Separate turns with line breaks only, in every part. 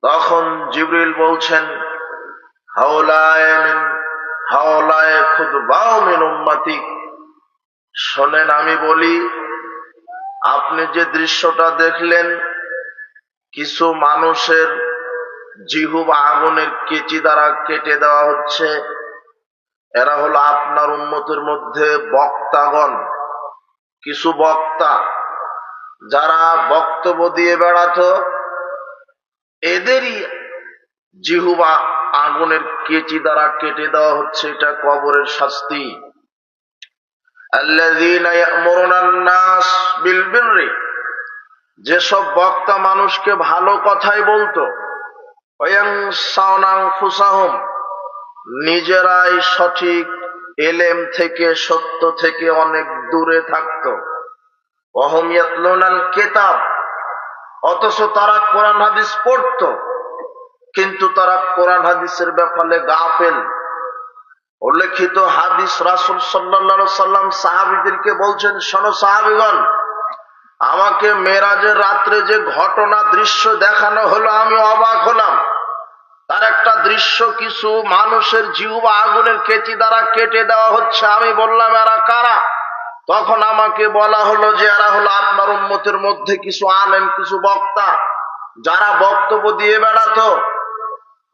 তখন জিবরিল বলছেন, হাওলায়ে খুতবাও মিন উম্মতি। শোনেন আমি বলি, আপনি যে দৃশ্যটা দেখলেন, কিছু মানুষের জিহ্বা আগুনের কেচি দ্বারা কেটে দেওয়া হচ্ছে, এরা হলো আপনার উম্মতের মধ্যে বক্তাগণ। কিছু বক্তা যারা বক্তব্য দিয়ে বেড়াতো, এদেরই জিহ্বা আগুনের কেচি দ্বারা কেটে দেওয়া হচ্ছে। এটা কবরের শাস্তি। আল্লাযীনা ইয়া'মুরুনান নাস বিল বিররি, যেসব বক্তা মানুষকে ভালো কথাই বলতো, ওয়ায়ানসাউনা আনফুসাহুম, নিজেরাই সঠিক এলেম থেকে, সত্য থেকে অনেক দূরে থাকতো। ওয়াহুম ইয়াতলুনাল কিতাব, অথচ তারা কোরআন হাদিস পড়তো, কিন্তু তারা কোরআন হাদিসের ব্যাপারে গাফেল। উল্লেখিত হাদিস, রাসূল সাল্লাল্লাহু আলাইহি সাল্লাম সাহাবীদেরকে বলছেন, শোনো সাহাবীগণ, আমাকে মেরাজের রাত্রে যে ঘটনা দৃশ্য দেখানো হলো, আমি অবাক হলাম। তার একটা দৃশ্য, কিছু মানুষের জিহ্বা আগুনের কেচি দ্বারা কেটে দেওয়া হচ্ছে। আমি বললাম, এরা কারা? তখন আমাকে বলা হলো যে এরা হলো আপনার উম্মতের মধ্যে কিছু আলেম, কিছু বক্তা, যারা বক্তব্য দিয়ে বেড়াতো,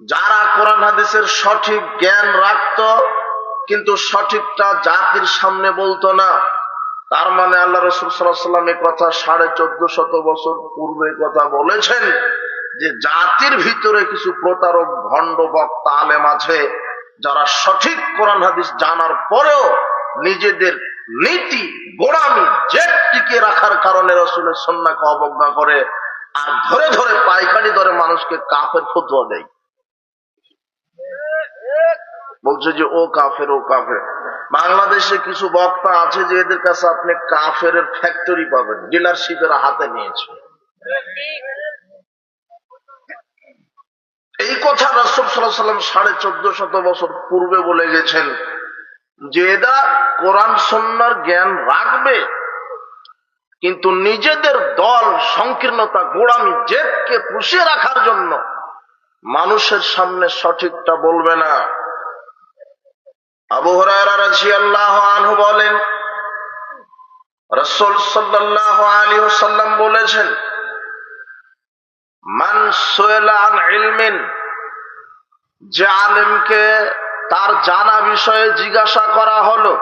যারা কোরআন হাদিসের সঠিক জ্ঞান রাখতো, কিন্তু সঠিকটা জাতির সামনে বলতো না। তার মানে আল্লাহ রাসূল সাল্লাল্লাহু আলাইহি ওয়াসাল্লাম এই কথা 1450 বছর পূর্বে কথা বলেছেন, যে জাতির ভিতরে কিছু প্রতারক ভণ্ড বক্তা আলেম আছে, যারা সঠিক কোরআন হাদিস জানার পরেও নিজেদের নীতি গোড়ামি জেদ টিকে রাখার কারণে রাসূলের সুন্নাহকে অবজ্ঞা করে, আর ধরে ধরে পাইকারি দরে মানুষকে কাফের ফতোয়া দেয়। বলছে যে ও কাফের, ও কাফের। বাংলাদেশে কিছু বক্তা আছে যে এদের কাছে আপনি কাফের ফ্যাক্টরি পাবেন, ডিলারশিপের হাতে নিয়েছে। এই কথা রাসূল সাল্লাল্লাহু আলাইহি ওয়াসাল্লাম 1450 বছর পূর্বে বলে গেছেন, যে এরা কোরআন সুন্নাহর জ্ঞান রাখবে, কিন্তু নিজেদের দল সংকীর্ণতা গোড়ামি জেদকে পুষিয়ে রাখার জন্য মানুষের সামনে সঠিকটা বলবে না। আবু হুরায়রা রাদিয়াল্লাহু আনহু বলেন, রাসূল সাল্লাল্লাহু আলাইহি ওয়াসাল্লাম বলেছেন, মান সুইলা আন ইলমিন, যে আলেমকে তার জানা বিষয়ে জিজ্ঞাসা করা হলো,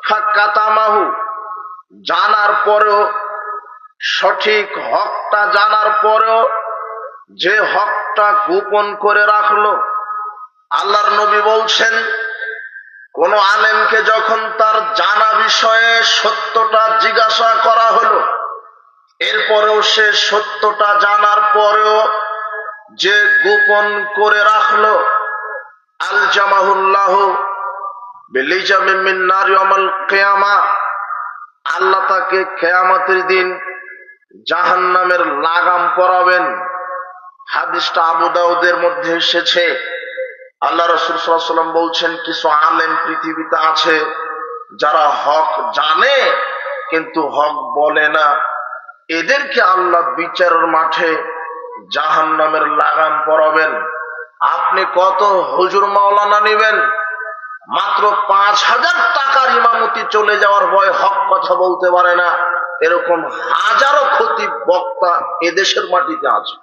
ফাকাতামাহু, জানার পরেও, সঠিক হকটা জানার পরেও যে হকটা গোপন করে রাখলো। আল্লাহর নবী বলছেন, কোন আলেমকে যখন তার জানা বিষয়ে সত্যটা জিজ্ঞাসা করা হলো, এরপরেও সে সত্যটা জানার পরেও যে গোপন করে রাখলো, আলজামাহুল্লাহু বিলিজামি মিন নারি ইয়াউমাল কিয়ামা, আল্লাহ তাকে কিয়ামতের দিন জাহান্নামের লাগাম পরাবেন। হাদিসটা আবু দাউদের মধ্যে এসেছে। আল্লাহ রাসূল সাল্লাল্লাহু আলাইহি ওয়াসাল্লাম বলছেন, কিছু আলেম পৃথিবীতে আছে যারা হক জানে কিন্তু হক বলে না, এদেরকে আল্লাহ বিচারের মাঠে জাহান্নামের লাগাম পরাবেন। আপনি কত হুজুর মাওলানা নেবেন, মাত্র 5000 টাকার ইমামতি চলে যাওয়ার ভয় হক কথা বলতে পারে না, এরকম হাজারো খতিব বক্তা এদেশের মাটিতে আছে,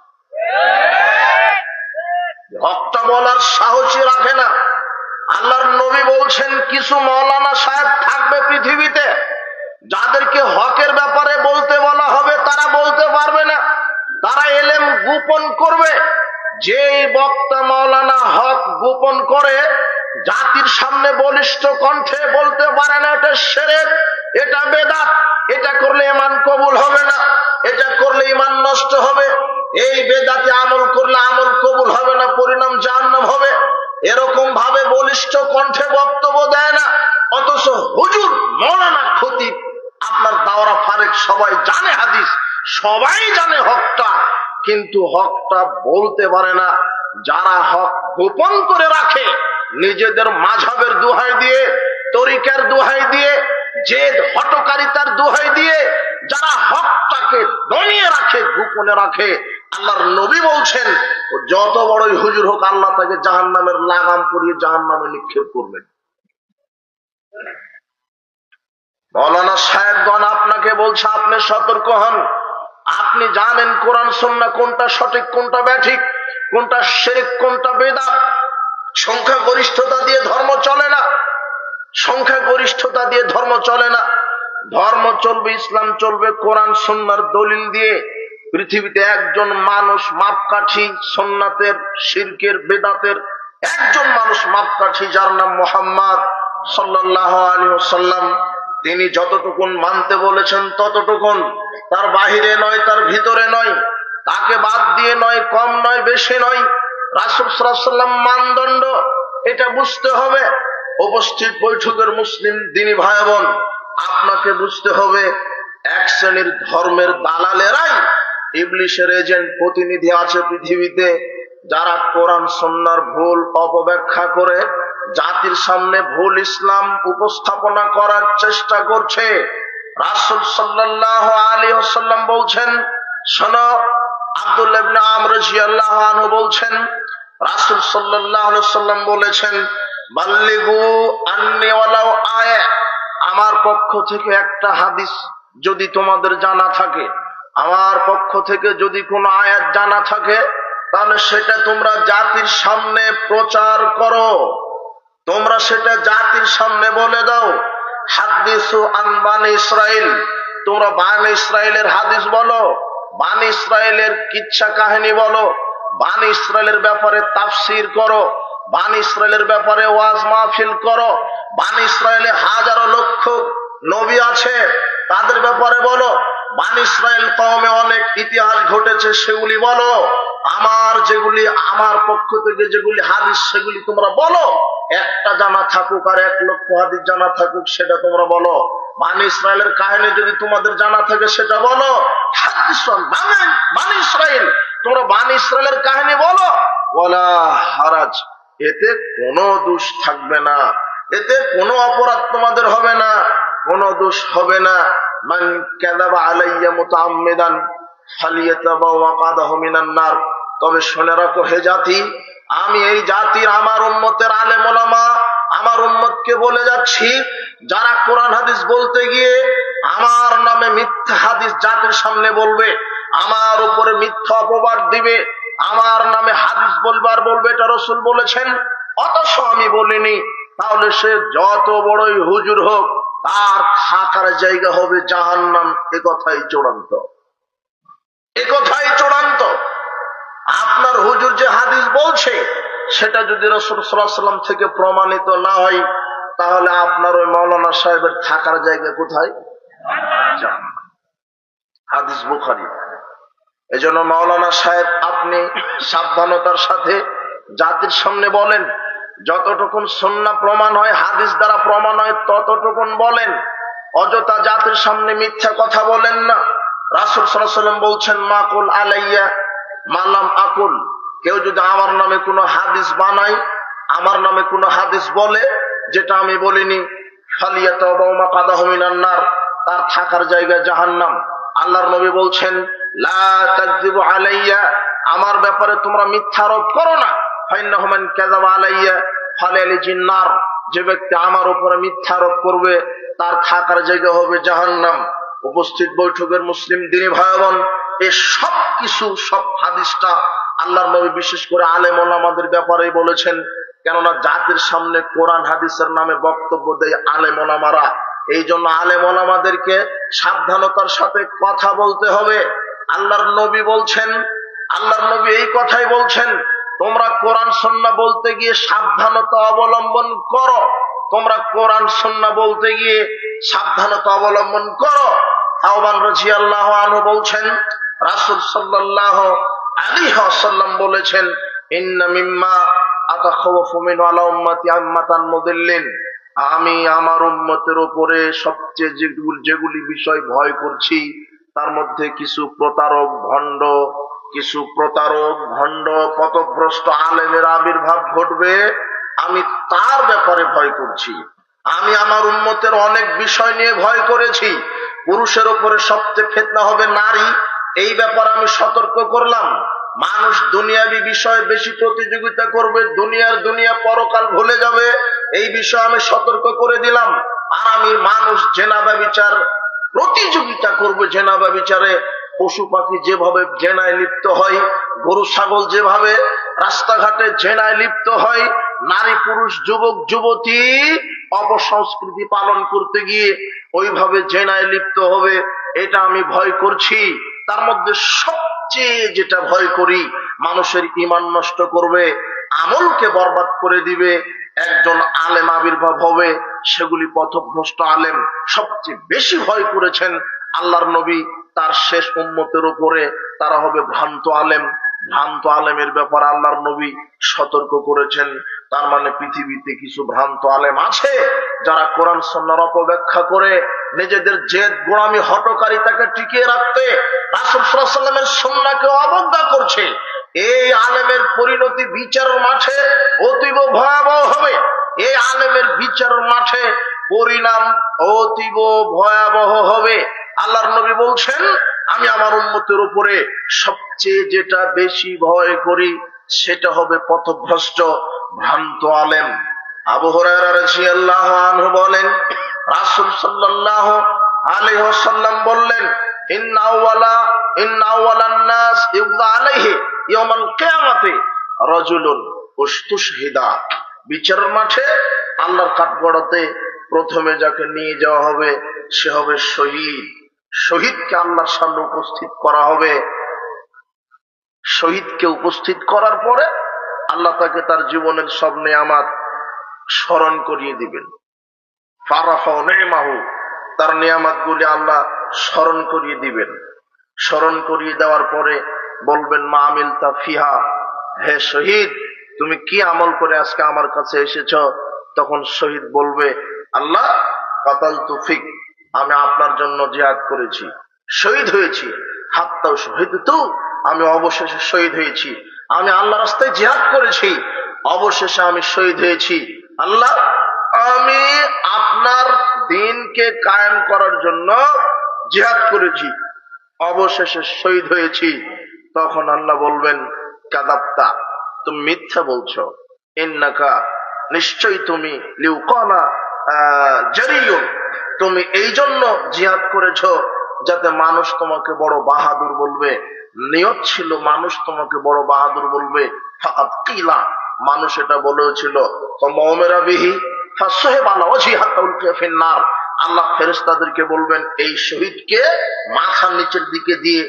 হকটা বলার সাহসী রাখে না। আল্লাহর নবী বলছেন, কিছু মাওলানা সাহেব থাকবে পৃথিবীতে, যাদেরকে হকের ব্যাপারে বলতে বলা হবে তারা বলতে পারবে না, তারা এলেম গোপন করবে। যেই বক্তা মাওলানা হক গোপন করে, জাতির সামনে বলিষ্ঠ কণ্ঠে বলতে পারে না এটা শিরক, এটা বেদাত, এটা করলে ঈমান কবুল হবে না, এটা করলে ঈমান নষ্ট হবে, এই বেদাতে আমল করলে আমল কবুল হবে না, পরিণাম জাহান্নাম হবে, এরকম ভাবে বলিষ্ঠ কণ্ঠে বক্তব্য দেয় না। অথচ হুজুর, মাওলানা, খতিব, আপনার দাওরা ফারেক সবাই জানে হাদিস, সবাই জানে হকটা, কিন্তু হকটা বলতে পারে না। যারা হক গোপন করে রাখে, নিজেদের মাযহাবের দোহাই দিয়ে, তরিকার দোহাই দিয়ে, জেদ হটকারিতার দোহাই দিয়ে যারা হকটাকে দমিয়ে রাখে, গোপনে রাখে, আল্লাহর নবী বলছেন ও যত বড়ই হুজুর হোক আল্লাহ তাকে জাহান্নামের লাগাম পরিয়ে জাহান্নামে নিক্ষেপ করবেন। মৌলানা সাহেবগণ আপনাকে বলছে আপনি সতর্ক হন। আপনি জানেন কোরআন সুন্নাহ কোনটা সঠিক কোনটা ব্যাঠিক, কোনটা শিরক কোনটা বেদাত। সংখ্যাগরিষ্ঠতা দিয়ে ধর্ম চলে না, সংখ্যাগরিষ্ঠতা দিয়ে ধর্ম চলে না। ধর্ম চলবে, ইসলাম চলবে কোরআন সুন্নাহর দলিল দিয়ে। পৃথিবীতে একজন মানুষ মাপকাঠি সুন্নাতের, শিরকের, বেদাতের, একজন মানুষ মাপকাঠি, যার নাম মুহাম্মদ সাল্লাল্লাহু আলাইহি ওয়াসাল্লাম। তিনি যতটুকুন মানতে বলেছেন ততটুকুন, তার বাহিরে নয়, তার ভিতরে নয়, তাকে বাদ দিয়ে নয়, কম নয়, বেশি নয়। রাসূল সাল্লাল্লাহু আলাইহি ওয়াসাল্লাম মানদণ্ড, এটা বুঝতে হবে। উপস্থিত বৈঠকের মুসলিম দিনী ভাই বোন, আপনাকে বুঝতে হবে এক শ্রেণীর ধর্মের দালালেরাই ইবলিশের এজেন্ট, প্রতিনিধি আছে পৃথিবীতে, যারা কোরআন সুন্নাহর ভুল অপব্যাখ্যা করে জাতির সামনে ভুল ইসলাম উপস্থাপনা করার চেষ্টা করছে। রাসূল সাল্লাল্লাহু আলাইহি ওয়াসাল্লাম বলছেন, শোনো, আব্দুল্লাহ ইবনে আমর রাদিয়াল্লাহু আনহু বলছেন, রাসূল সাল্লাল্লাহু আলাইহি ওয়াসাল্লাম বলেছেন, বাল্লিগু আন্নী ওয়ালাউ আয়া, আমার পক্ষ থেকে একটা হাদিস যদি তোমাদের জানা থাকে, আমার পক্ষ থেকে যদি কোনো আয়াত জানা থাকে, তাহলে সেটা তোমরা জাতির সামনে প্রচার করো, তোমরা সেটা জাতির সামনে বলে দাও। হাদিসু আন বানি ইসরাইল, তোমরা বানি ইসরাইলের হাদিস বলো, বানি ইসরাইলের কিচ্ছা কাহিনী বলো, বানি ইসরাইলের ব্যাপারে তাফসীর করো, বানি ইসরাইলের ব্যাপারে ওয়াজ মাহফিল করো, বানি ইসরাইলে হাজারো লক্ষ নবী আছে তাদের ব্যাপারে বলো, বানি ইসরাইল কওমে অনেক ইতিহাস ঘটেছে সেগুলি বলো, আমার যেগুলি আমার পক্ষ থেকে যেগুলি হাদিস সেগুলি তোমরা বলো। একটা জানা থাকুক আর 1,00,000 হাদিস জানা থাকুক সেটা তোমরা বলো। বানি ইসরাইলের কাহিনী যদি তোমাদের জানা থাকে সেটা বলো। হাদিস বানি ইসরাইল, তোমরা বানি ইসরাইলের কাহিনী বলো। ওয়ালা হারাজ, এতে কোনো দোষ থাকবে না, এতে কোনো অপরাধ তোমাদের হবে না, কোনো দোষ হবে না। মান কাযাবা আলাইয়া মুতাআম্মিদান ফালিয়াতাবাওয়া মাকআদাহু মিনান নার। তবে শুনে রাখো হে জাতি, আমি এই জাতির আমার উম্মতের আলেম ওলামা আমার উম্মতকে বলে যাচ্ছি, যারা কোরআন হাদিস বলতে গিয়ে আমার নামে মিথ্যা হাদিস জাতির সামনে বলবে, আমার উপরে মিথ্যা অপবাদ দিবে, আমার নামে হাদিস বলবার বলবে এটা রাসূল বলেছেন অথচ আমি বলিনি, তাহলে সে যত বড়ই হুজুর হোক তার থাকার জায়গা হবে জাহান্নাম। এ কথাই চূড়ান্ত, এ কথাই চূড়ান্ত। আপনার হুজুর যে হাদিস বলছে সেটা যদি রাসূল সাল্লাল্লাহু আলাইহি ওয়াসাল্লাম থেকে প্রমাণিত না হয়, তাহলে আপনার ওই মাওলানা সাহেবের থাকার জায়গা কোথায়? জাহান্নাম। হাদিস বুখারী। এজন্য মাওলানা সাহেব আপনি সাবধানতার সাথে জাতির সামনে বলেন, যতটুকুন সুন্নাহ প্রমাণ হয়, হাদিস দ্বারা প্রমাণ হয় ততটুকুন বলেন, অযথা জাতির সামনে মিথ্যা কথা বলেন না। রাসূল সাল্লাল্লাহু আলাইহি ওয়াসাল্লাম বলছেন, মাকুল আলাইয়া মালাম আকুল, কেউ যদি আমার নামে কোনো হাদিস বানায়, আমার নামে কোনো হাদিস বলে যেটা আমি বলিনি, ফালিয়াতাবাওয়া মাকআদাহু মিনান নার, তার থাকার জায়গা জাহান্নাম। আল্লাহর নবী বলছেন, লা তাকযিবু আলাইয়া, আমার ব্যাপারে তোমরা মিথ্যা আরোপ করো না। ফাইন্নাহু মান কাযাবা আলাইয়া ফালাইজিন নার, যে ব্যক্তি আমার উপরে মিথ্যা আরোপ করবে তার থাকার জায়গা হবে জাহান্নাম। উপস্থিত বৈঠকের মুসলিম দিনী ভাই বোন, এই সব কিছু, সব হাদিসটা আল্লাহর নবী বিশেষ করে আলেম ওলামাদের ব্যাপারেই বলেছেন, কেননা জাতির সামনে কোরআন হাদিসের নামে বক্তব্য দেয় আলেম ওলামারা। এই জন্য আলেম ওলামাদেরকে সাবধানতার সাথে কথা বলতে হবে। আল্লাহর নবী বলছেন, আল্লাহর নবী এই কথাই বলছেন, তোমরা কোরআন সুন্নাহ বলতে গিয়ে সাবধানতা অবলম্বন করো, তোমরা কোরআন সুন্নাহ বলতে গিয়ে সাবধানতা অবলম্বন করো। আওবান রাদিয়াল্লাহু আনহু বলছেন, রাসূল সাল্লাল্লাহু আলাইহি ওয়াসাল্লাম বলেছেন, ইন্না মিম্মা আতাখাওয়াফু মিন আলা উম্মতি আম্মাতান মুদিল্লিন, আমি আমার উম্মতের উপরে সবচেয়ে যেগুলি বিষয় ভয় করছি তার মধ্যে কিছু প্রতারক ভণ্ড পথভ্রষ্ট আলেমের আবির্ভাব ঘটবে, আমি তার ব্যাপারে ভয় করছি। আমি আমার উম্মতের অনেক বিষয় নিয়ে ভয় করেছি। পুরুষের উপরে সবচেয়ে ফিতনা হবে নারী, এই ব্যাপারে আমি সতর্ক করলাম। মানুষ দুনিয়াবি বিষয়ে বেশি প্রতিযোগিতা করবে, দুনিয়া পরকাল ভুলে যাবে, এই বিষয়ে আমি সতর্ক করে দিলাম। আর আমি মানুষ জেনা ব্যভিচার প্রতিযোগিতা করবে, জেনা ব্যভিচারে পশু পাখি যেভাবে জেনায় লিপ্ত হয়, গরু ছাগল যেভাবে রাস্তাঘাটে জেনায় লিপ্ত হয়, নারী পুরুষ যুবক যুবতী অপসংস্কৃতি পালন করতে গিয়ে ওইভাবে জেনায় লিপ্ত হবে, এটা আমি ভয় করছি। তার মধ্যে সবচেয়ে যেটা ভয় করি, মানুষের ঈমান নষ্ট করবে, আমলকে বরবাদ করে দিবে, একজন আলেম আবির্ভাব হবে, সেগুলি পথভ্রষ্ট আলেম। সবচেয়ে বেশি ভয় করেছেন আল্লাহর নবী তার শেষ উম্মতের উপরে, তারা হবে ভ্রান্ত আলেম। ভ্রান্ত আলেমের ব্যাপারে আল্লাহর নবী সতর্ক করেছেন। তার মানে পৃথিবীতে কিছু ভ্রান্ত আলেম আছে যারা কোরআন সুন্নাহর অপব্যাখ্যা করে নিজেদের জেদ গোলামি হঠকারিতাকে টিকিয়ে রাখতে রাসূল সাল্লাল্লাহু আলাইহি ওয়াসাল্লামের সুন্নাহকে অবজ্ঞা করছে। এই আলেমের পরিণতি বিচারের মাঠে অতীব ভয়াবহ হবে। এই আলেমের বিচারের মাঠে পরিণাম অতীব ভয়াবহ হবে। আল্লাহর নবী বলছেন, আমি আমার উম্মতের উপরে সবচেয়ে যেটা বেশি ভয় করি সেটা হবে পথভ্রষ্ট ভ্রান্ত আলেম। আবু হুরায়রা রাদিয়াল্লাহু আনহু বলেন, রাসূল সাল্লাল্লাহু আলাইহি ওয়াসাল্লাম বললেন, ইন্না আওয়ালান নাস ইউযা আলাইহি ইয়াউমাল কিয়ামাতি রাজুলুন উস্তুশহিদা। বিচারের মাঠে আল্লাহর কাঠগড়াতে প্রথমে যাকে নিয়ে যাওয়া হবে সে হবে শহীদ। শহীদকে আল্লাহর সামনে উপস্থিত করা হবে। শহীদকে উপস্থিত করার পরে আল্লাহ তাকে তার জীবনের সব নেয়ামত স্মরণ করিয়ে দিবেন। ফারাফাউ নি'মাহু, তার নিয়ামত গুলি আল্লাহ স্মরণ করিয়ে দিবেন। স্মরণ করিয়ে দেওয়ার পরে বলবেন, মা আমিলতা ফিহা, হে শহীদ তুমি কি আমল করে আজকে আমার কাছে এসেছো? তখন শহীদ বলবে, আল্লাহ কাতালতু ফিক, আমি আপনার জন্য জিহাদ করেছি, শহীদ হয়েছি। হাত্তাও শহীদতু, আমি অবশেষে শহীদ হয়েছি। আমি আল্লাহর রাস্তায় জিহাদ করেছি, অবশেষে আমি শহীদ হয়েছি। আল্লাহ, আমি আপনার দ্বীনকে কায়েম করার জন্য জিহাদ করেছি, অবশেষে শহীদ হয়েছি। তখন আল্লাহ বলবেন, কাযাবতা, তুমি মিথ্যা বলছো। ইন্নাকা, নিশ্চয়ই তুমি, লিউকানা জারিয়ুন, তুমি এই জন্য জিহাদ করেছো যাতে মানুষ তোমাকে বড় বাহাদুর বলবে। নিয়ত ছিল মানুষ তোমাকে বড় বাহাদুর বলবে। ফাকাদ কিলা, মানুষ এটা বলেছিল, ফামাউমিরা বিহি ফাসহাবা আলা ওয়াজহি হাত্তা উলকিয়া ফিন্নার। আল্লাহ ফেরেশতাদেরকে বলবেন, এই শহীদকে মাথার নিচের দিকে দিয়ে,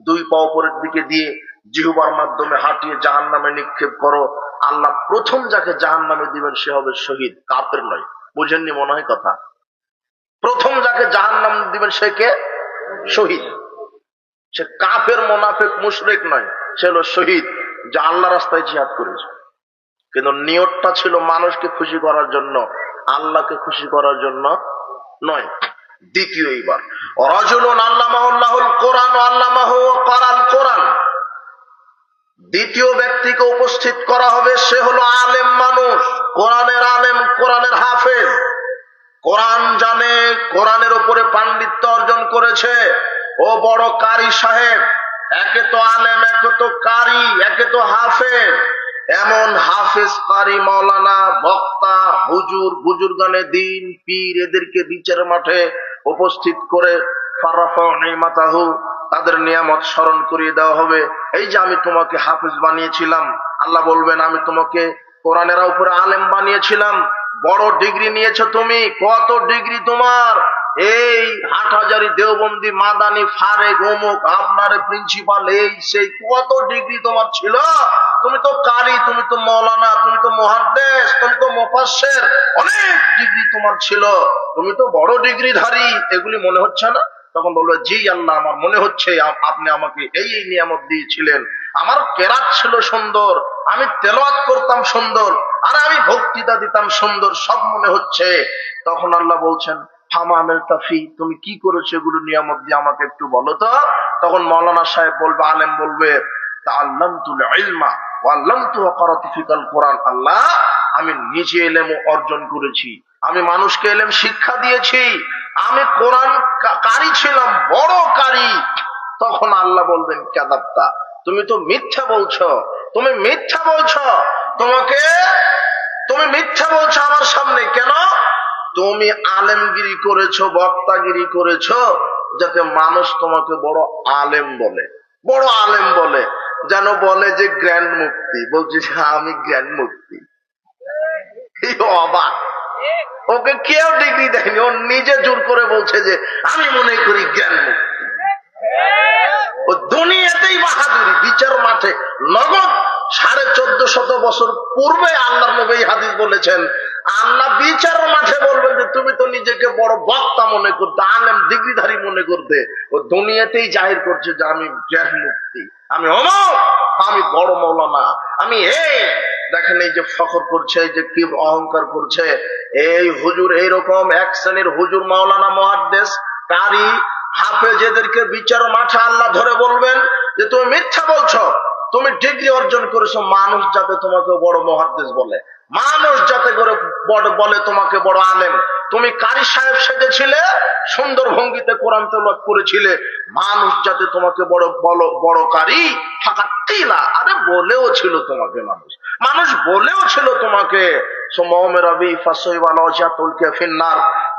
দুই পা উপরের দিকে দিয়ে জিহ্বার মাধ্যমে হাঁটিয়ে জাহান্নামে নিক্ষেপ করো। আল্লাহ প্রথম যাকে জাহান্নামে দিবেন সে হবে শহীদ, কাফের নয়। বুঝেননি মনে হয় কথা? প্রথম যাকে জাহান্নাম দিবেন সে কে? শহীদ। সে কাফের, মুনাফিক, মুশরিক নয়, সে হলো শহীদ, যা আল্লাহ রাস্তায় জিহাদ করেছে। কিন্তু নিয়তটা ছিল মানুষকে খুশি করার জন্য, আল্লাহকে খুশি করার জন্য নয়। দ্বিতীয়, এইবার রাজুলুন আল্লামাহুল্লাহুল কোরআন ওয়া আল্লামাহু ক্বারাল কোরআন। দ্বিতীয় ব্যক্তিকে উপস্থিত করা হবে, সে হলো আলেম মানুষ, কোরআনের আলেম, কোরআনের হাফেজ, কোরআন জানে, কোরআনের উপরে পাণ্ডিত্য অর্জন করেছে। ও বড় কারি সাহেব, একে তো আলেম, একে তো কারি, একে তো হাফেজ। এমন হাফেজ, কারি, মাওলানা, বক্তা, হুজুর, বুজুর্গানে দিন, পীর, এদেরকে বিচারের মাঠে উপস্থিত করে ফারাফাউ নি'মাতাহু, তাদের নিয়ামত স্মরণ করিয়ে দেওয়া হবে। এই যে আমি তোমাকে হাফেজ বানিয়েছিলাম, আল্লাহ বলবেন, আমি তোমাকে কোরআনের উপরে আলেম বানিয়েছিলাম, বড় ডিগ্রি নিয়েছো তুমি। কত ডিগ্রি তোমার? এই হাটহাজারি, দেওবন্দি, মাদানি, ফারেক, অমুক, আপনার প্রিন্সিপাল, এই সেই, কত ডিগ্রি তোমার ছিল। তুমি তো কারি, তুমি তো মৌলানা, তুমি তো মুহাদ্দিস, তুমি তো মুফাসসির, অনেক ডিগ্রি তোমার ছিল, তুমি তো বড় ডিগ্রিধারী। এগুলি মনে হচ্ছে না? তখন বললো, জি আল্লাহ, আমার মনে হচ্ছে আপনি আমাকে এই এই নিয়ামত দিয়েছিলেন। আমার কেরাত ছিল সুন্দর, আমি তেলাওয়াত করতাম সুন্দর, আর আমি বক্তৃতা দিতাম সুন্দর, সব মনে হচ্ছে। তখন আল্লাহ বলছেন, ফামা আমিলতা ফি, তুমি কি করেছো এগুলো নিয়ামত দিয়ে আমাকে একটু বলো তো। তখন মাওলানা সাহেব বলবে, আলেম বলবে, তাআল্লামতুল ইলমা ওয়া আল্লামতু ওয়া ক্বারাতু ফিকাল কোরআন। আল্লাহ, আমি নিজে ইলম অর্জন করেছি, আমি মানুষকে ইলম শিক্ষা দিয়েছি, আমি কোরআন কারি ছিলাম, বড় কারি। তখন আল্লাহ বলবেন কাযাবতা, তুমি তো মিথ্যা বলছো, তুমি মিথ্যা বলছো, তুমি মিথ্যা বলছো আমার সামনে। কেন? তুমি আলেমগিরি করেছো, বক্তাগিরি করেছো, যাতে মানুষ তোমাকে বড় আলেম বলে, বড় আলেম বলে, যেন বলে যে গ্র্যান্ড মুফতি। বলছি যে আমি গ্র্যান্ড মুফতি। অবাক, ওকে কেউ ডিগ্রি দেয়নি, ও নিজে জোর করে বলছে যে আমি মনে করি গ্র্যান্ড মুফতি। ও দুনিয়াতেই বাহাদুরি, বিচার মাঠে নগদ। 1450 বছর পূর্বে আল্লাহ নবী হাদিস বলেছেন, আল্লাহ বিচার মাঠে বলবেন যে তুমি তো নিজেকে বড় বক্তা মনে করতে, আলেম ডিগ্রিধারী মনে করতে, ও দুনিয়াতেই জাহির করছে যে আমি গ্র্যান্ড মুফতি, আমি অমর, আমি বড় মৌলানা, আমি এই দেখেন এই যে ফখর করছে, এই যে কি অহংকার করছে। এই হুজুর এইরকম এক শ্রেণীর হুজুর, মাওলানা, মুহাদ্দিস, কারি, হাফেজ, এদেরকে বিচার মাঠে আল্লাহ ধরে বলবেন যে তুমি মিথ্যা বলছো, তুমি ডিগ্রি অর্জন করেছো, মানুষ যাতে তোমাকে বড় মুহাদ্দিস বলে, মানুষ যাতে করে বলে তোমাকে বড় আলেম। তুমি কারি সাহেব সেজেছিলে, সুন্দর ভঙ্গিতে কোরআন তেলাওয়াত করেছিলে, মানুষ যাতে তোমাকে বড় বড় কারি ফাকাতিলা, আরে বলেও ছিল তোমাকে মানুষ, মানুষ বলেও ছিল তোমাকে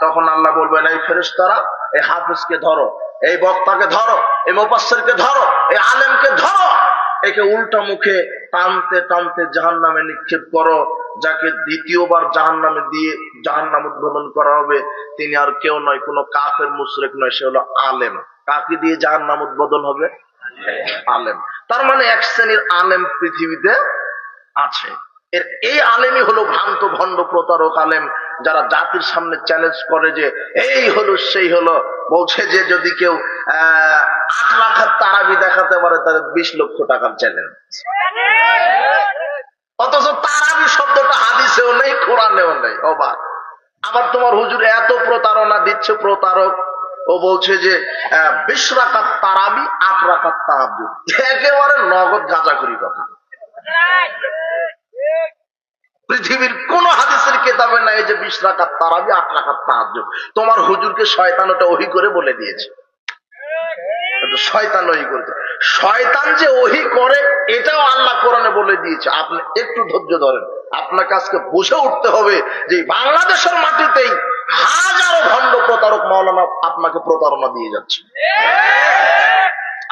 তখন আল্লাহ বলবেন এই ফেরেশতারা, এই হাফেজকে ধরো, এই বক্তাকে ধরো, এই মুফাসসিরকে ধরো, এই আলেমকে ধরো, একে উল্টা মুখে টানতে টানতে জাহান্নামে নিক্ষেপ করো। যাকে দ্বিতীয়বার জাহান্নামে দিয়ে জাহান্নাম উদ্বোধন করা হবে তিনি আর কেউ নয়, কোনো কাফের মুশরিক নয়, সে হলো আলেম। কাকে দিয়ে জাহান্নাম উদ্বোধন হবে? আলেম। তার মানে এক শ্রেণীর আলেম পৃথিবীতে আছে। এই আলেমই হলো ভ্রান্ত ভণ্ড প্রতারক আলেম, যারা জাতির সামনে চ্যালেঞ্জ করে যে এই হলো সেই হলো। বলছে যে যদি কেউ 8 লাখের তারাবি দেখাতে পারে তাহলে 20 লক্ষ টাকার চ্যালেঞ্জ। অথচ তারাবি শব্দটা হাদিসেও নেই, কোরআনেও নেই। অবাক। আবার তোমার হুজুর এত প্রতারণা দিচ্ছে, প্রতারক। ও বলছে যে 20 রাকাত তারাবি, 8 রাকাত তাহাজ্জুদ, একেবারে নগদ গাঁজাখুরি কথা। পৃথিবীর কোন হাদিসের কিতাবে নাই যে 20 রাকাত তারাবি, 8 রাকাত তাহাজ্জুদ। তোমার হুজুরকে শয়তান ওটা ওহী করে বলে দিয়েছে। শয়তান ওহী করেছে। শয়তান যে ওহী করে এটাও আল্লাহ কোরআনে বলে দিয়েছে। আপনি একটু ধৈর্য ধরেন, আপনাকে আজকে বুঝে উঠতে হবে যে বাংলাদেশের মাটিতেই হাজারো ভণ্ড প্রতারক মাওলানা আপনাকে প্রতারণা দিয়ে যাচ্ছে।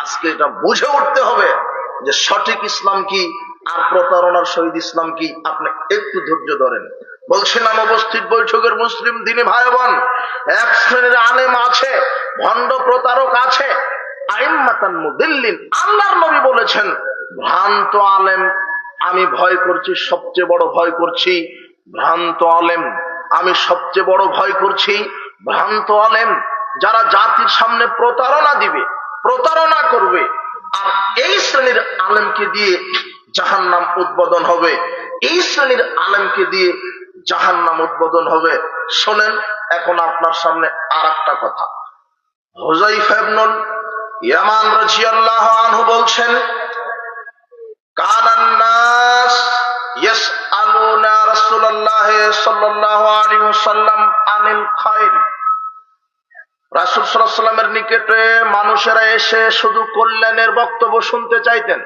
আজকে এটা বুঝে উঠতে হবে যে সঠিক ইসলাম কি আর প্রতারণার শহীদ ইসলাম কি। আপনি একটু ধৈর্য ধরেন। বলছিলাম উপস্থিত বৈঠকের মুসলিম দিনী ভাই বোন, এক শ্রেণীর আলেম আছে, ভণ্ড প্রতারক আছে, আইম্মাতান মুদিল্লিন। আল্লাহর নবী বলেছেন ভ্রান্ত আলেম আমি ভয় করছি, সবচেয়ে বড় ভয় করছি ভ্রান্ত আলেম। আমি সবচেয়ে বড় ভয় করছি ভ্রান্ত আলেম, যারা জাতির সামনে প্রতারণা দিবে, প্রতারণা করবে। আর এই শ্রেণীর আলেমকে দিয়ে জাহান্নাম উদ্বোধন হবে, এই শ্রেণীর আলেমকে দিয়ে জাহান্নাম উদ্বোধন হবে। শোনেন এখন আপনার সামনে আর একটা কথা। হুযায়ফা ইবনুল ইয়ামান রাদিয়াল্লাহু আনহু বলছেন, কানান নাস ইয়াসআলুনা রাসূলুল্লাহ সাল্লাল্লাহু আলাইহি ওয়াসাল্লাম আনিল খায়র। রাসূল সাল্লাল্লাহু আলাইহি ওয়াসাল্লামের নিকটে মানুষেরা এসে শুধু কল্যাণের বক্তব্য শুনতে চাইতেন,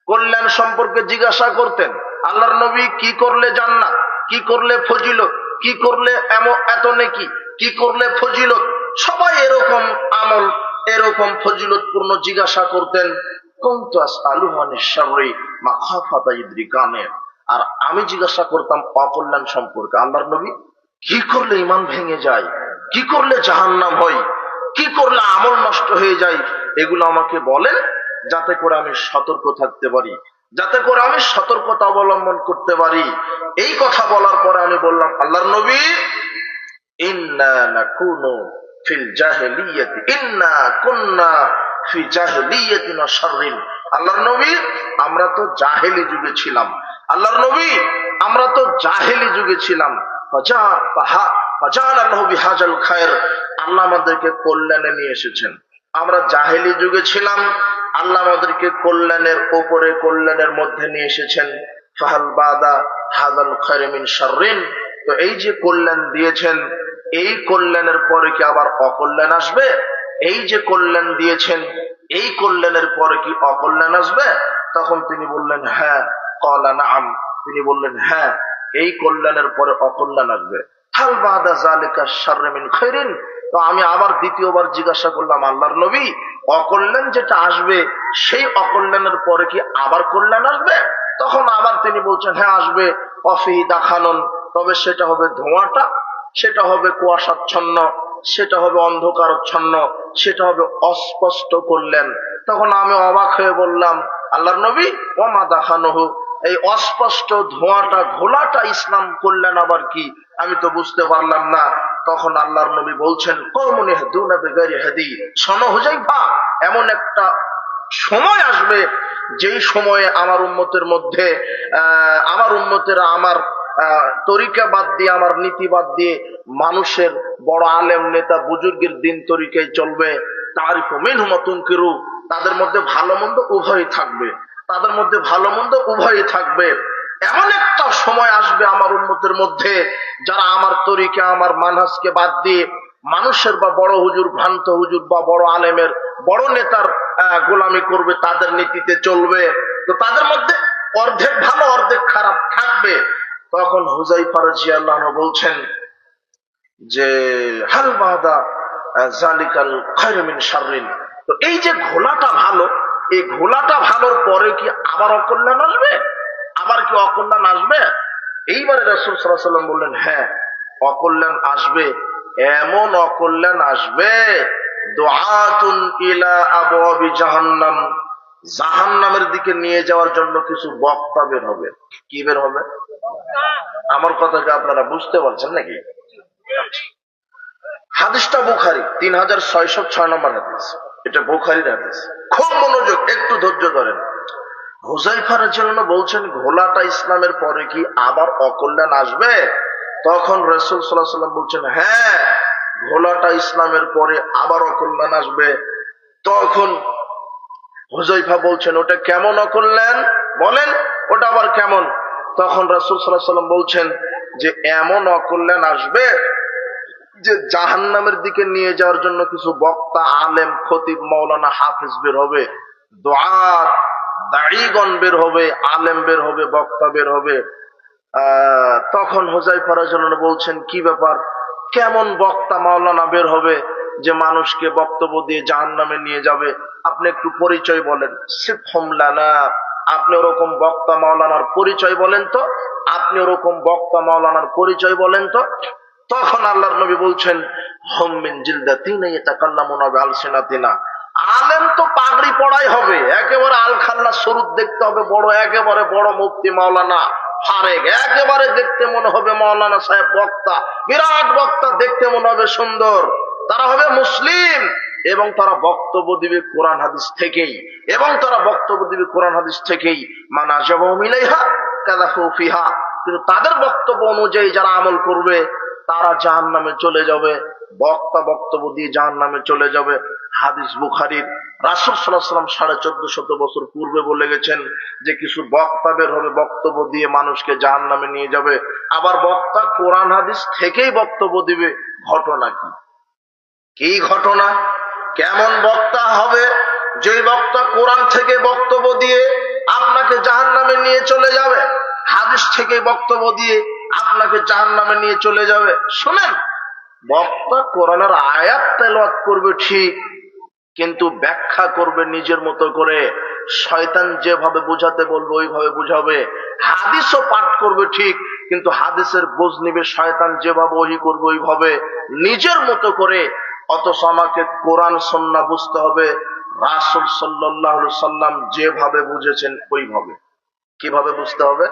কল্যাণ সম্পর্কে জিজ্ঞাসা করতেন। আল্লাহর নবী কি করলে জান্নাত, কি করলে ফজিলত, কি করলে এত নেকি, কি করলে ফজিলত, সবাই এরকম আমল, এরকম ফজিলতপূর্ণ জিজ্ঞাসা করতেন। কুনতু আসআলুহু আনিশ শাররি মাখাফাতা ইদরিকানে। আর আমি জিজ্ঞাসা করতাম অকল্যাণ সম্পর্কে। আল্লাহর নবী কি করলে ঈমান ভেঙে যায়, কি করলে জাহান্নাম হয়, কি করলে আমল নষ্ট হয়ে যায়, এগুলো আমাকে বলেন যাতে করে আমি সতর্ক থাকতে পারি, যাতে করে আমি সতর্কতা অবলম্বন করতে পারি। এই কথা বলার পরে আমি বললাম, আল্লাহর নবী ইন্না নাকুনু ফিল জাহিলিয়াতি, ইন্না কুন্না ফি জাহিলিয়াতিন ওয়া শাররিন। আল্লাহর নবী আমরা তো জাহেলি যুগে ছিলাম, আল্লাহর নবী আমরা তো জাহেলি যুগে ছিলাম। ফাজাআলাহু বিহাজাল খায়র, আল্লাহ আমাদেরকে কল্যাণে নিয়ে এসেছেন। আমরা জাহেলি যুগে ছিলাম, আল্লাহ আমাদেরকে কল্যাণের উপরে, কল্যাণের মধ্যে নিয়ে এসেছেন। ফাহাল বাদা হাযাল খায়র মিন শাররিন। তো এই যে কল্যাণ দিয়েছেন, এই কল্যাণের পরে কি আবার অকল্যাণ আসবে? এই যে কল্যাণ দিয়েছেন, এই কল্যাণের পরে কি অকল্যাণ আসবে? তখন তিনি বললেন হ্যাঁ। ক্বালা নাআম, তিনি বললেন হ্যাঁ, এই কল্যাণের পরে অকল্যাণ আসবে। হাল বাদা যালিকা শাররু মিন খাইরিন। তো আমি আবার দ্বিতীয়বার জিজ্ঞাসা করলাম, আল্লাহর নবী, অকল্যাণ যেটা আসবে সেই অকল্যাণের পরে কি আবার কল্যাণ আসবে? তখন আবার তিনি বলছেন হ্যাঁ আসবে। অফি দাখানন, তবে সেটা হবে ধোঁয়াটা, সেটা হবে কুয়াশাচ্ছন্ন, সেটা হবে অন্ধকারচ্ছন্ন, সেটা হবে অস্পষ্ট কল্যাণ। তখন আমি অবাক হয়ে বললাম, আল্লাহর নবী, ওমা দাখানহু, এই অস্পষ্ট ধোঁয়াটা ঘোলাটা ইসলাম কল্যাণ আবার কি? আমি তো বুঝতে পারলাম না। তখন আল্লাহর নবী বলছেন, কওমুন ইয়াহদুনা বিগাইরি হাদি। শোনো হুযায়ফা, এমন একটা সময় আসবে যেই সময়ে আমার উম্মতের মধ্যে আমার উম্মতেরা আমার তরিকা বাদ দিয়ে, আমার নীতি বাদ দিয়ে মানুষের বড় আলেম নেতা বুজুর্গের দিন তরিকায় চলবে। তারিফু মিনহুম ওয়া তুনকিরু, তাদের মধ্যে ভালো মন্দ উভয়ই থাকবে, তাদের মধ্যে ভালো মন্দ উভয়ই থাকবে। এমন একটা সময় আসবে আমার উম্মতের মধ্যে যারা আমার তরিকা, আমার মানহাজকে বাদ দিয়ে মানুষের বা বড় হুজুর, ভ্রান্ত হুজুর বা বড় আলেমের, বড় নেতার গোলামি করবে, তাদের নীতিতে চলবে। তো তাদের মধ্যে অর্ধেক ভালো অর্ধেক খারাপ থাকবে। তখন হুযায়ফা রাদিয়াল্লাহু আনহু বলছেন যে হাল বাদা যালিকাল খায়রু মিন শাররিন। তো এই যে ঘোলাটা ভালো, এই ঘোলাটা ভালোর পরে কি আবার অকল্যাণ আসবে? আবার কি অকল্যাণ আসবে? এইবারে রাসূল সাল্লাল্লাহু আলাইহি ওয়াসাল্লাম বললেন হ্যাঁ, অকল্যাণ আসবে। এমন অকল্যাণ আসবে, দুআতুন ইলা আবওয়াবি জাহান্নাম, জাহান্নামের দিকে নিয়ে যাওয়ার জন্য কিছু বক্তা বের হবে। কি বের হবে? আমার কথা কি আপনারা বুঝতে পারছেন নাকি? হাদিসটা বুখারী, 3606 নম্বর হাদিস। এটা বুখারীর হাদিস। খুব মনোযোগ, একটু ধৈর্য ধরেন। হুযায়ফা রাদিয়াল্লাহু আনহু বলছেন, ঘোলাটা ইসলামের পরে কি আবার অকল্যাণ আসবে? তখন রাসূল সাল্লাল্লাহু আলাইহি ওয়াসাল্লাম বলছেন হ্যাঁ, ঘোলাটা ইসলামের পরে আবার অকল্যাণ আসবে। তখন হুযায়ফা বলছেন, ওটা কেমন অকল্যাণ বলেন, ওটা আবার কেমন? তখন রাসূল সাল্লাল্লাহু আলাইহি ওয়াসাল্লাম বলছেন যে এমন অকল্যাণ আসবে যে জাহান্নামের দিকে নিয়ে যাওয়ার জন্য কিছু বক্তা, আলেম, খতিব, মাওলানা, হাফেজ বের হবে, দুআত, দাঈগণ বের হবে, আলেম বের হবে, বক্তা বের হবে। তখন হুযায়ফা রাদিয়াল্লাহু আনহু বলছেন, কি ব্যাপার, কেমন বক্তা মাওলানা বের হবে যে মানুষকে বক্তব্য দিয়ে জাহান্নামে নিয়ে যাবে? আপনি একটু পরিচয় বলেন। সিফহুম লানা, আপনি ওরকম বক্তা মাওলানার পরিচয় বলেন তো, আপনি ওরকম বক্তা মাওলানার পরিচয় বলেন তো। তখন আল্লাহর নবী বলছেন, হুম মিন জিলদাতিনা ইয়াতাকাল্লামুনা বিআলসিনাতিনা, আলেম তো পাগড়ি পড়াই হবে, একেবারে আল খাল্লা শরুত দেখতে হবে, বড় একেবারে বড় মুফতি মাওলানা ফারেক, একেবারে দেখতে মনে হবে মাওলানা সাহেব বক্তা, বিরাট বক্তা, দেখতে মনে হবে সুন্দর। তারা হবে মুসলিম এবং তারা বক্তব্য দিবে কোরআন হাদিস থেকেই, এবং তারা বক্তব্য দিবে কোরআন হাদিস থেকেই। মান আজাবাহুম ইলাইহা কাযাফু ফিহা, কিন্তু তাদের বক্তব্য অনুযায়ী যারা আমল করবে তারা জাহান্নামে চলে যাবে, বক্তা বক্তব্য দিয়ে জাহান্নামে চলে যাবে। হাদিস বুখারীর। রাসূল সাল্লাল্লাহু আলাইহি ওয়াসাল্লাম 1450 বছর পূর্বে বলে গেছেন যে কিছু বক্তা বের হবে, বক্তব্য দিয়ে মানুষকে জাহান্নামে নিয়ে যাবে। আবার বক্তা কোরআন হাদিস থেকেই বক্তব্য দিবে। ঘটনা কি? কি ঘটনা? কেমন বক্তা হবে? যে বক্তা কোরআন থেকে বক্তব্য দিয়ে আপনাকে জাহান্নামে নিয়ে চলে যাবে, হাদিস থেকে বক্তব্য দিয়ে আপনাকে জাহান্নামে নিয়ে চলে যাবে। শুনেন, বক্তা কোরআনের আয়াত তেলাওয়াত করবে ঠিক, কিন্তু ব্যাখ্যা করবে নিজের মতো করে। শয়তান যেভাবে বুঝাতে বলবে ওইভাবে বুঝাবে। হাদিসও পাঠ করবে ঠিক, কিন্তু হাদিসের বোঝ নিবে শয়তান যেভাবে ওহী করবে ওইভাবে, নিজের মতো করে। অথচ আমাকে কোরআন সুন্নাহ বুঝতে হবে রাসূল সাল্লাল্লাহু আলাইহি সাল্লাম যেভাবে বুঝেছেন ওইভাবে। কিভাবে বুঝতে হবে?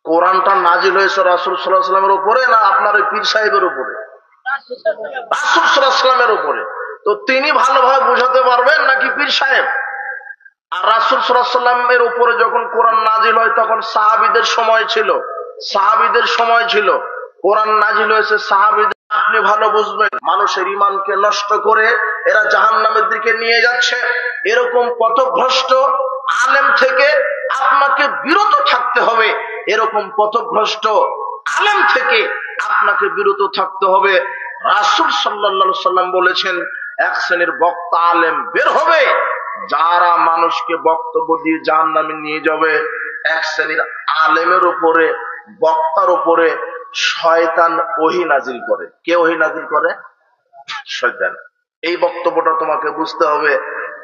কোরআনটা নাজিল হয়েছে রাসূল সাল্লাল্লাহু আলাইহি সাল্লামের উপরে, না আপনার ওই পীর সাহেবের উপরে? রাসূল সাল্লাল্লাহু আলাইহি সাল্লামের উপরে। তো তিনি ভালোভাবে বুঝাতে পারবেন নাকি পীর সাহেব? আর রাসূল সাল্লাল্লাহু আলাইহি সাল্লামের উপরে যখন কোরআন নাজিল হয় তখন সাহাবীদের সময় ছিল, সাহাবীদের সময় ছিল। কোরআন নাজিল হয়েছে সাহাবীদের। আপনি ভালো বুঝবেন, মানুষের ঈমানকে নষ্ট করে এরা জাহান্নামের দিকে নিয়ে যাচ্ছে, এরকম পথভ্রষ্ট আলেম থেকে আপনাকে বিরত থাকতে হবে। এরকম পথভ্রষ্ট আলেম থেকে আপনাকে বিরত থাকতে হবে। রাসূল সাল্লাল্লাহু আলাইহি সাল্লাম বলেছেন, এক শ্রেণীর বক্তা আলেম বের হবে, যারা মানুষকে বক্তব্য দিয়ে জাহান্নামে নিয়ে যাবে। এক শ্রেণীর আলেমের উপরে, বক্তার উপরে শয়তান ওহী নাজিল করে। কে ওহী নাজিল করে? শয়তান। এই বক্তব্যটা তোমাকে বুঝতে হবে,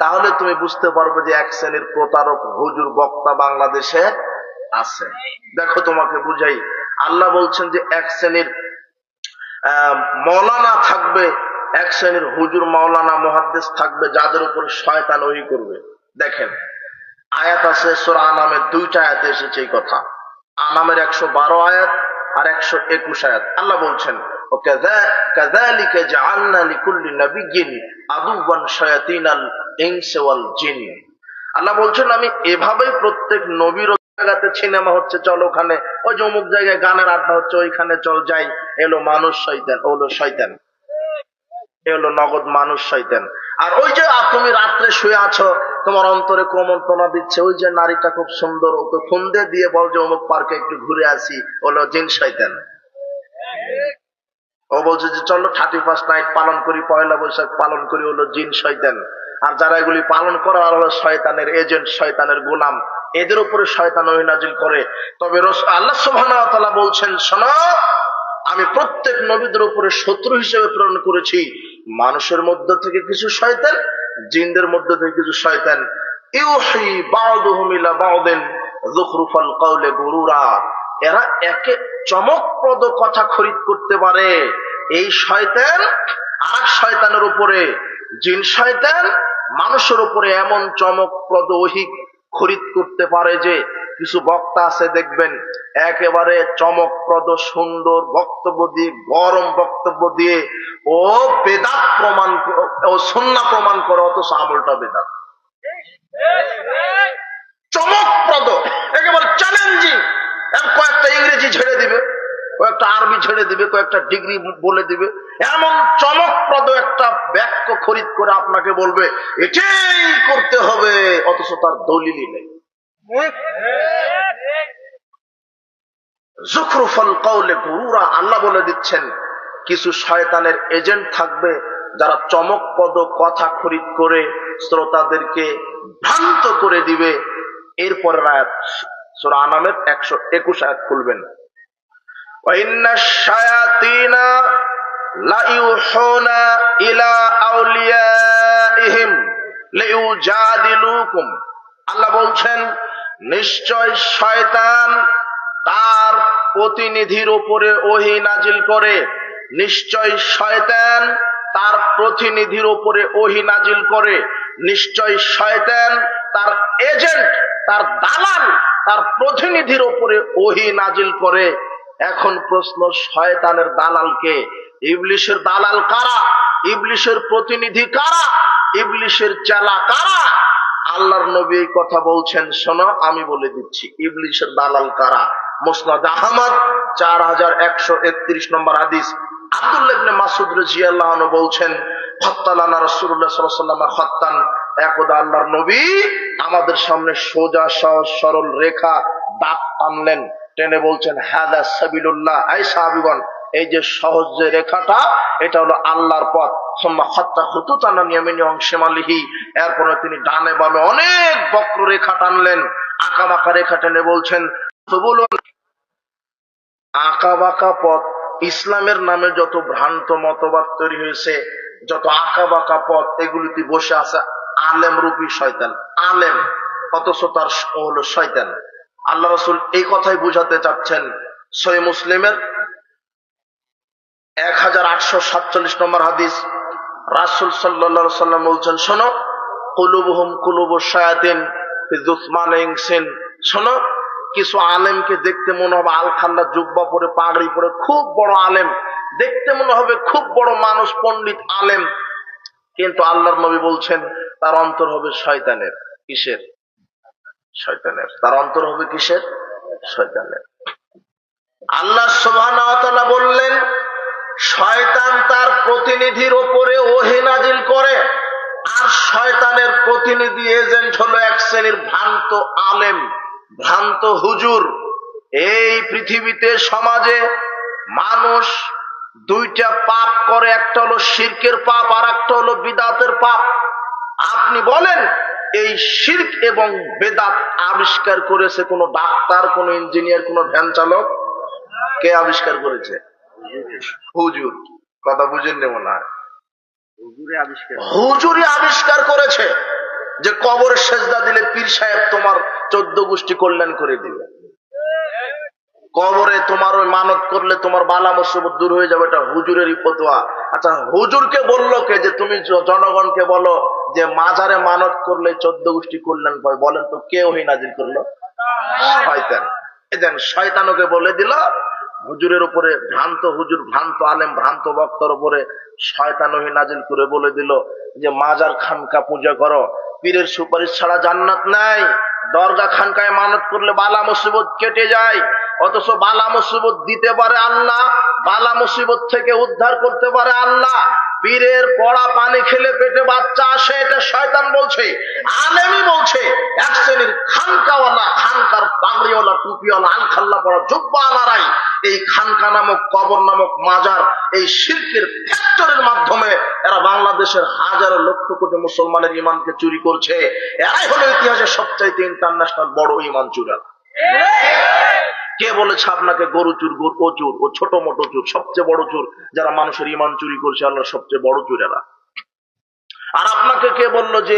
তাহলে তুমি বুঝতে পারবে যে এক শ্রেণীর প্রতারক হুজুর বক্তা বাংলাদেশে আছে। দেখো তোমাকে বুঝাই, আল্লাহ বলছেন যে এক শ্রেণীর মৌলানা থাকবে, এক শ্রেণীর হুজুর মাওলানা মুহাদ্দিস থাকবে, যাদের উপর শয়তান ওহী করবে। দেখেন আয়াত আছে সূরা আনামের, দুইটা আয়াতে এসেছে এই কথা। আনামের 112 আয়াত আর 121 আয়াত। আল্লাহ বলছেন কাযালিকা জাআলনা লিকুল্লি নাবিয়্যিন আদুওয়ান শায়াতিনাল ইনসি ওয়াল জিন। আল্লাহ বলছেন আমি এভাবেই প্রত্যেক নবীর জায়গাতে সিনেমা হচ্ছে চল ওখানে, ওই যে অমুক জায়গায় গানের আড্ডা হচ্ছে ওইখানে চল যাই, এলো মানুষ শয়তান, ওলো শয়তান, এলো নগদ মানুষ শয়তান। আর ওই যে তুমি রাত্রে শুয়ে আছো, তোমার অন্তরে ক্রমন্তনা দিচ্ছে ওই যে নারীটা খুব সুন্দর, ওকে ফোন দিয়ে বল যে অমুক পার্কে একটু ঘুরে আসি, হলো জিন শয়তান। ও বলছে যে চলো 31 নাইট পালন করি, পয়লা বৈশাখ পালন করি, হলো জিন শয়তান। আর যারা এগুলি পালন করে আর হলো শয়তানের এজেন্ট, শয়তানের গোলাম, এদের উপরে শয়তান ওহী নাজিল করে। তবে আল্লাহ সুবহানাহু ওয়া তাআলা বলছেন শোনো, আমি প্রত্যেক নবীদের উপরে শত্রু হিসেবে প্রেরণ করেছি, মানুষের মধ্য থেকে কিছু শয়তান, জিনদের মধ্য থেকে কিছু শয়তান। ইউহি বা'দুহুম ইলা বা'দিন যুখরুফাল কাওলি গুরুরা। এরা একে চমকপ্রদ কথা খরিদ করতে পারে। এই শয়তান আর শয়তানের উপরে, জিন শয়তান মানুষের উপরে এমন চমকপ্রদ ওহী খরিদ করতে পারে যে কিছু বক্তা আছে দেখবেন একেবারে চমকপ্রদ সুন্দর বক্তব্য দিয়ে, গরম বক্তব্য দিয়ে ও বেদাত প্রমাণ, ও সুন্নাহ প্রমাণ করে, অথচ আমলটা বেদাত। চমকপ্রদ, একেবারে চ্যালেঞ্জিং। কয়েকটা ইংরেজি ছেড়ে দিবে, কয়েকটা আরবি ছেড়ে দিবে, কয়েকটা ডিগ্রি বলে দিবে, এমন চমকপ্রদ একটা বাক্য খরিদ করে আপনাকে বলবে এটাই করতে হবে, অথচ তার দলিলই নেই। যুখরুফাল কাওলি গুরুরা। আল্লাহ বলে দিচ্ছেন কিছু শয়তানের এজেন্ট থাকবে যারা চমকপ্রদ কথা খরিদ করে শ্রোতাদেরকে ভ্রান্ত করে দিবে। এরপরের আয়াত সূরা আনামের 121 আয়াত খুলবেন। ওয়া ইন্নাশ শায়াতিনা লা ইউহুনা ইলা আউলিয়াইহিম লিউজাদিলুকুম। আল্লাহ বলছেন নিশ্চয় শয়তান তার প্রতিনিধির উপরে ওহী নাজিল করে, নিশ্চয় শয়তান তার প্রতিনিধির উপরে ওহী নাজিল করে, নিশ্চয় শয়তান তার এজেন্ট, তার দালাল, তার প্রতিনিধির উপরে ওহী নাজিল করে। এখন প্রশ্ন, শয়তানের দালালকে? ইবলিশের দালাল কারা? ইবলিশের প্রতিনিধি কারা? ইবলিশের চেলা কারা? আল্লাহর নবী এই কথা বলছেন, শোনো আমি বলে দিচ্ছি ইবলিশের দালাল কারা। মুসনাদ আহমদ 4131 নম্বর হাদিস। আব্দুল্লাহ ইবনে মাসউদ রাদিয়াল্লাহু আনহু বলছেন ফাত্তালানা রাসূলুল্লাহ সাল্লাল্লাহু আলাইহি ওয়াসাল্লাম খাত্তান। একদা আল্লাহর নবী আমাদের সামনে সোজা সহজ সরল রেখা দাগ টানলেন, টেনে বলছেন হাদা সাবিলুল্লাহ। এই সাহাবীগণ, এই যে সহজ যে রেখাটা, এটা হলো আল্লাহর পথ। সুম্মা খাত্তা খুতুতান আন ইয়ামিনি ওয়া শিমালিহি। এরপরে তিনি ডানে বামে অনেক বক্র রেখা টানলেন, আঁকা বাঁকা রেখা টেনে বলছেন তো বলুন, আঁকা বাঁকা পথ। ইসলামের নামে যত ভ্রান্ত মতবাদ তৈরি হয়েছে, যত আঁকা বাঁকা পথ, এগুলিতে বসে আছে আলেম রূপী শয়তান। আলেম অথচ তার হলো শয়তান। আল্লাহ রাসূল এই কথাই বুঝাতে চাচ্ছেন। সহিহ মুসলিমের 1847 নম্বর হাদিস, রাসূল সাল্লাল্লাহু আলাইহি ওয়াসাল্লাম বলছেন শোনো, কুলুবুহুম কুলুবুশ শায়াতিন ফি যুসমান ইনসিন। শোনো, কিছু আলেমকে দেখতে মনে হবে আলখাল্লা জুব্বা পরে পাগড়ি পরে খুব বড় আলেম, দেখতে মনে হবে খুব বড় মানুষ, পণ্ডিত আলেম, কিন্তু আল্লাহর নবী বলছেন তার অন্তর হবে শয়তানের। কিসের? শয়তানের। তার অন্তর হবে কিসের? শয়তানের। আল্লাহ সুবহানাহু ওয়া তাআলা বললেন শয়তান তার প্রতিনিধির উপরে ওহী নাজিল করে, আর শয়তানের প্রতিনিধি এজেন্ট হলো এক শ্রেণীর ভ্রান্ত আলেম, ভ্রান্ত হুজুর। এই পৃথিবীতে সমাজে মানুষ দুইটা পাপ করে, একটা হলো শিরকের পাপ আর একটা হলো বিদাতের পাপ। আপনি বলেন এই শিরক এবং বেদাত আবিষ্কার করেছে কোন ডাক্তার, কোন ইঞ্জিনিয়ার, কোন ভ্যান চালক? কে আবিষ্কার করেছে? হুজুর। কথা বুঝেন নেব না, হুজুরই আবিষ্কার করেছে যে কবরে সেজদা দিলে পীর সাহেব তোমার 14 গোষ্ঠী কল্যাণ করে দিবে। কবরে তোমার ওই মানত করলে তোমার বালা মুসিবত দূর হয়ে যাবে, এটা হুজুরেরই ফতোয়া। আচ্ছা, হুজুরকে বললো কে যে তুমি জনগণকে বলো যে মাজারে মানত করলে 14 গোষ্ঠী কল্যাণ পাবে? বলেন তো কে ওহী নাজিল করলো? শয়তান। এদেন শয়তানকে বলে দিল হুজুরের উপরে, ভ্রান্ত হুজুর, ভ্রান্ত আলেম, ভ্রান্ত বক্তার উপরে শয়তান ওহী নাজিল করে বলে দিল যে মাজার খানকা পূজা করো, পীরের সুপারিশ ছাড়া জান্নাত নাই, দরগা খানকায় মানত করলে বালা মুসিবত কেটে যায়। অথচ বালা মুসিবত দিতে পারে আল্লাহ, বালা মুসিবত থেকে উদ্ধার করতে পারে আল্লাহ। পীরের পড়া পানি খেলে পেটে বাচ্চা আসে, এটা শয়তান বলছে, আলেমই বলছে। এক শ্রেণীর খানকাওয়ালা, খানকার পাগড়িওয়ালা, টুপিওয়ালা, আল খাল্লা পড়া, জুব্বা আনারাই এই খানকা নামক, কবর নামক মাজার, এই শিরকের ফ্যাক্টরির মাধ্যমে এরা বাংলাদেশের হাজারো লক্ষ কোটি মুসলমানের ইমানকে চুরি করছে। এরাই হলো ইতিহাসের সবচাইতে ইন্টারন্যাশনাল বড় ইমান চুরার। কে বলেছে আপনাকে গরু চুর, ও চুর, ও ছোট মোটো চুর? সবচেয়ে বড় চুর যারা মানুষের ইমান চুরি করছে, আল্লাহ সবচেয়ে বড় চুর এরা। আর আপনাকে কে বললো যে